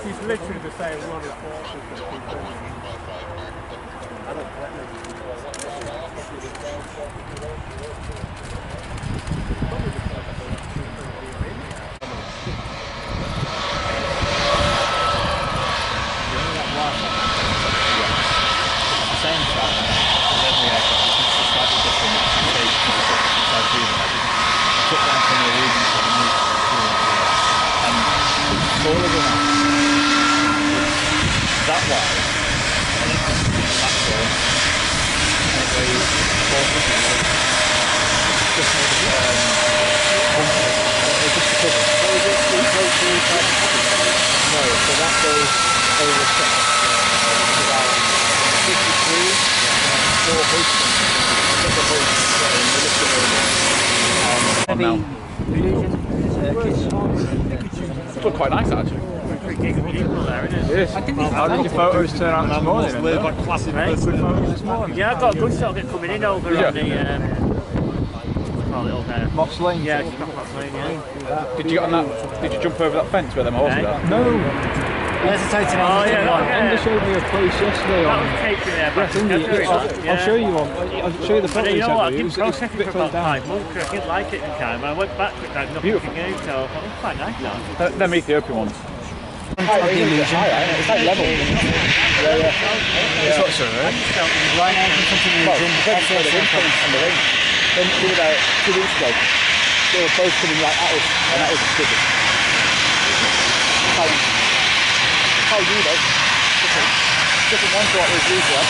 He's literally the same one as that way, and it comes to the platform, and it weighs 4 just to cover. So is it 3.3? No, so that goes over 6. About 53, and 4 hoists. It looked quite nice actually. Yes. How did your photos turn out this morning? Classic this morning. Yeah, I got a good shot of it coming in over on the Moss Lane. Yeah, just off Moss Lane, yeah. Did you get on that? Did you jump over that fence where them horses are? No. There's a Titan on. Enda showed me a place yesterday on. I'll show you one. I'll show you the photos. You know what? I didn't process it for about 5 months. I didn't like it in time. I went back to it like nothing again, so I thought it was quite nice now. Them Ethiopian ones. Illusion. It's like level. It's what, sir, right? Right now, something illusion. Then about 2 weeks ago, they were both coming right at us, and that was a skid. How you though? Different ones to what was usual.